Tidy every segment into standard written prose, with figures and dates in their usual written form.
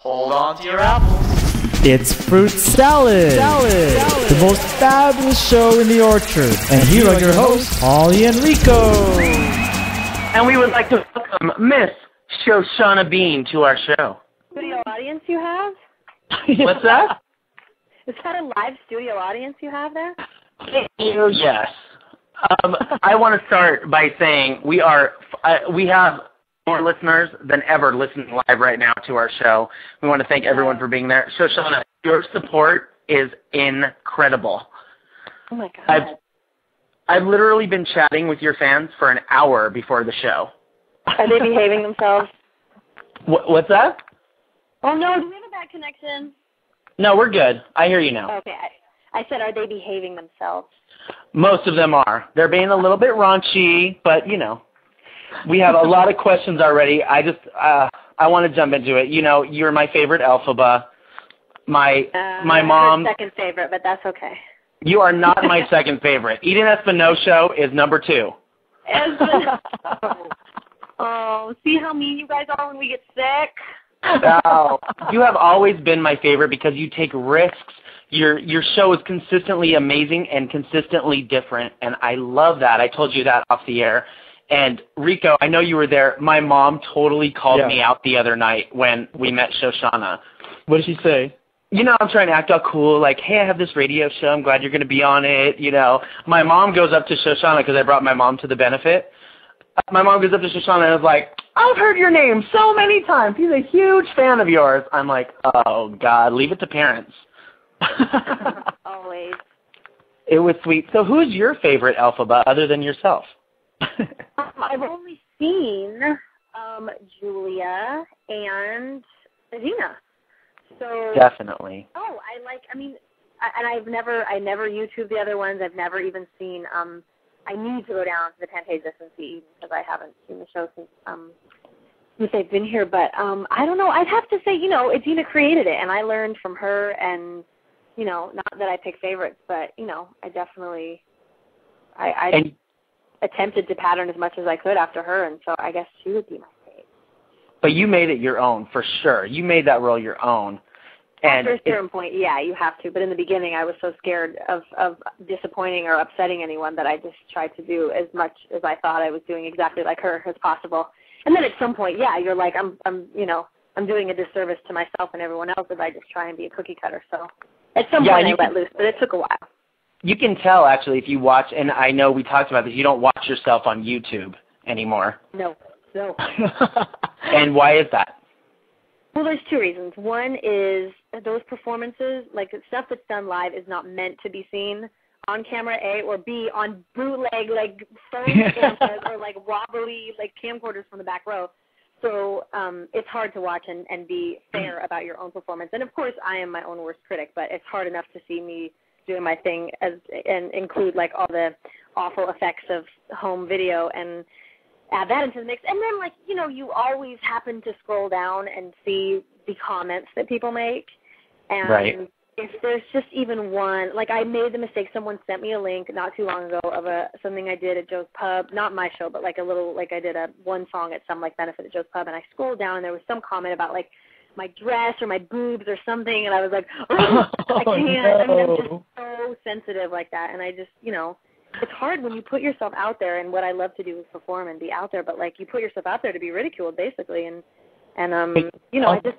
Hold on to your apples. It's Fruit Salad. The most fabulous show in the orchard. And here are your hosts, Holly and Rico. And we would like to welcome Miss Shoshana Bean to our show. Studio audience you have? What's that? Is that a live studio audience you have there? Yes. I want to start by saying we have more listeners than ever listening live right now to our show. We want to thank everyone for being there. Shoshana, your support is incredible. Oh, my God. I've literally been chatting with your fans for an hour before the show. Are they behaving themselves? What's that? Oh, no. Do we have a bad connection? No, we're good. I hear you now. Okay. I said, are they behaving themselves? Most of them are. They're being a little bit raunchy, but, you know. We have a lot of questions already. I want to jump into it. You know, you're my favorite Elphaba. My mom. Second favorite, but that's okay. You are not my second favorite. Eden Espinosa is number 2. Oh, see how mean you guys are when we get sick? No. You have always been my favorite because you take risks. Your show is consistently amazing and consistently different, and I love that. I told you that off the air. And, Rico, I know you were there. My mom totally called me out the other night when we met Shoshana. What did she say? You know, I'm trying to act all cool, like, hey, I have this radio show. I'm glad you're going to be on it, you know. My mom goes up to Shoshana because I brought my mom to the benefit. My mom goes up to Shoshana and is like, I've heard your name so many times. He's a huge fan of yours. I'm like, oh, God, leave it to parents. Always. It was sweet. So who's your favorite Elphaba other than yourself? I've only seen Julia and Zena. So Definitely. Oh, I never YouTubed the other ones. I've never even seen. I need to go down to the Pantages and see because I haven't seen the show since they've been here. But I don't know. I'd have to say, you know, Zena created it, and I learned from her. And you know, not that I pick favorites, but you know, I definitely I attempted to pattern as much as I could after her, and so I guess she would be my favorite. But you made it your own, for sure. You made that role your own. And after a certain point, yeah, you have to. But in the beginning, I was so scared of disappointing or upsetting anyone that I just tried to do as much as I thought I was doing exactly like her as possible. And then at some point, yeah, you're like, I'm doing a disservice to myself and everyone else if I just try and be a cookie cutter. So at some point, I let loose, but it took a while. You can tell, actually, if you watch, and I know we talked about this, you don't watch yourself on YouTube anymore. No. And why is that? Well, there's 2 reasons. One is those performances, like the stuff that's done live is not meant to be seen on camera, A, or B, on bootleg, like phone cameras or like wobbly, like camcorders from the back row. So it's hard to watch and be fair about your own performance. And, of course, I am my own worst critic, but it's hard enough to see me doing my thing and include like all the awful effects of home video and add that into the mix. And then like, you know, you always happen to scroll down and see the comments that people make. And right. If there's just even one, like I made the mistake, someone sent me a link not too long ago of something I did at Joe's Pub, not my show, but like a little, like I did one song at some like benefit at Joe's Pub, and I scrolled down and there was some comment about like my dress or my boobs or something, and I was like, oh, I can't. No. I'm just so sensitive like that, and I just, you know, it's hard when you put yourself out there, and what I love to do is perform and be out there, but like you put yourself out there to be ridiculed basically, and you know, I just.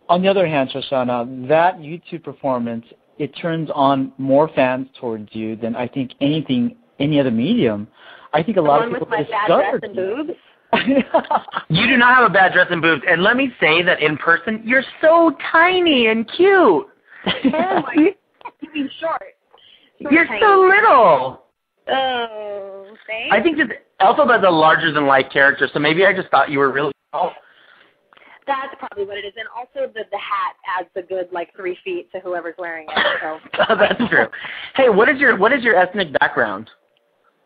On the other hand, Shoshana, that YouTube performance, it turns on more fans towards you than I think any other medium. I think a lot of people with my bad dress and boobs. You do not have a bad dress and boobs, and let me say that in person, you're so tiny and cute. Oh my! You mean short? You're tiny. So little. Oh, thanks. I think that Elphaba is a larger-than-life character, so maybe I just thought you were really small. That's probably what it is, and also the hat adds a good like 3 feet to whoever's wearing it. So. That's true. Hey, what is your ethnic background?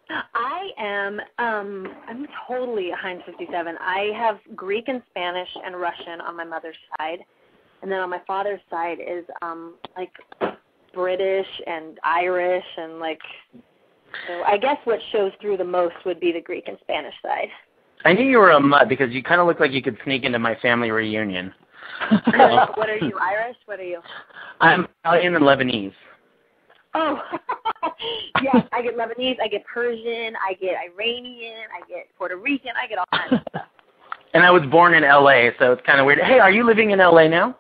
I am I'm totally Heinz 57. I have Greek and Spanish and Russian on my mother's side, and then on my father's side is like British and Irish and like. So I guess what shows through the most would be the Greek and Spanish side. I knew you were a mutt because you kind of look like you could sneak into my family reunion. What are you, Irish? What are you? I'm Italian and Lebanese. Oh, yes, I get Lebanese, I get Persian, I get Iranian, I get Puerto Rican, I get all kinds of stuff. And I was born in L.A., so it's kind of weird. Hey, are you living in L.A. now?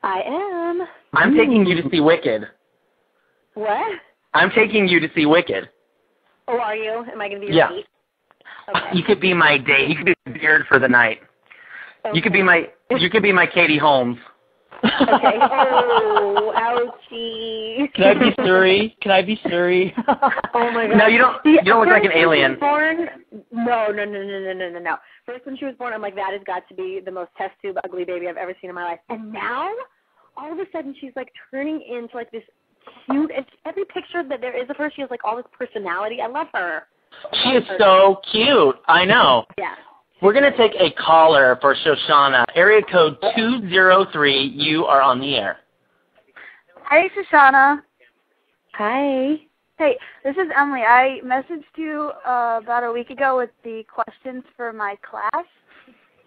I am. I'm taking you to see Wicked. What? I'm taking you to see Wicked. Oh, are you? Am I going to be your date? Okay. You could be my date. You could be the beard for the night. Okay. You could be my Katie Holmes. Okay. Oh, ouchie. Can I be Suri? Can I be Suri? Oh my God. No, you don't look like an alien. No. First, when she was born, I'm like, that has got to be the most test tube ugly baby I've ever seen in my life. And now, all of a sudden, she's like turning into like this cute. And every picture that there is of her, she has like all this personality. I love her. She is so cute. I know. Yeah. We're going to take a caller for Shoshana. Area code 203. You are on the air. Hey, Shoshana. Hi. Hey, this is Emily. I messaged you about a week ago with the questions for my class.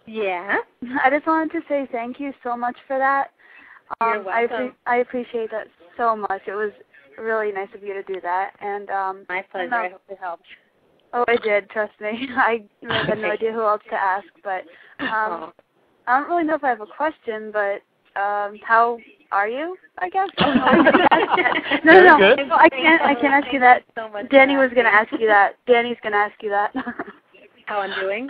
Yeah. I just wanted to say thank you so much for that. You're welcome. I appreciate that so much. It was really nice of you to do that. And my pleasure. I hope it helped. Oh, I did. Trust me. I really had no idea who else to ask, but I don't really know if I have a question. But how are you? I guess. No. Good. I can't ask you that. So much Danny was going to ask you that. Danny's going to ask you that. How I'm doing?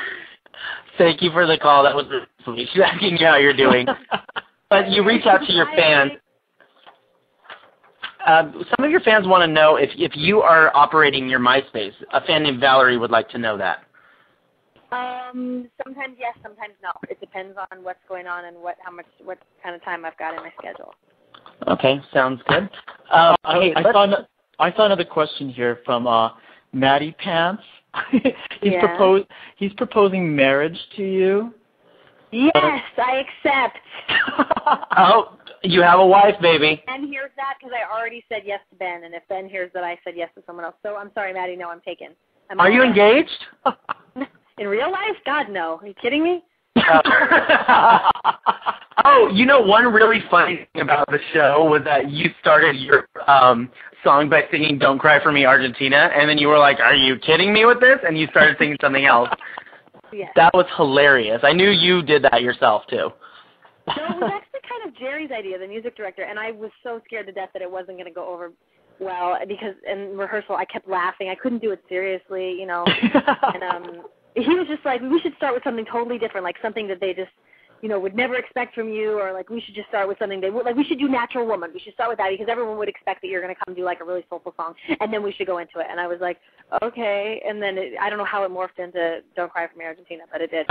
Thank you for the call. That was sweet. She's asking you how you're doing. But you reach out to your fans. Some of your fans want to know if you are operating your MySpace. A fan named Valerie would like to know that. Sometimes yes, sometimes no. It depends on what's going on and what kind of time I've got in my schedule. Okay, sounds good. I saw another question here from Matty Pants. He's proposing marriage to you. Yes, I accept. Oh, you have a wife, baby. Ben hears that because I already said yes to Ben, and if Ben hears that I said yes to someone else. So I'm sorry, Maddie, no, I'm taken. Are you engaged? In real life? God, no. Are you kidding me? Oh, you know, one really funny thing about the show was that you started your song by singing Don't Cry For Me, Argentina, and then you were like, are you kidding me with this? And you started singing something else. Yes. That was hilarious. I knew you did that yourself, too. No, it was actually kind of Jerry's idea, the music director, and I was so scared to death that it wasn't going to go over well because in rehearsal I kept laughing. I couldn't do it seriously, you know. And he was just like, we should start with something totally different, like something that they just, you know, would never expect from you, or like we should just start with something they would, like we should do Natural Woman. We should start with that because everyone would expect that you're going to come do like a really soulful song, and then we should go into it. And I was like, okay. And then I don't know how it morphed into Don't Cry For Me, Argentina, but it did.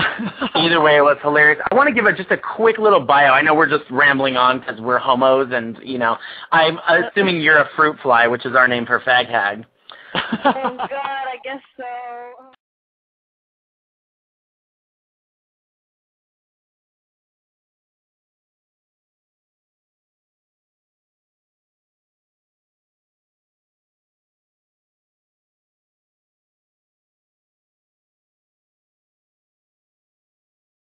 Either way, it was hilarious. I want to give just a quick little bio. I know we're just rambling on because we're homos, and, you know, I'm assuming you're a fruit fly, which is our name for fag hag. Oh, God, I guess so.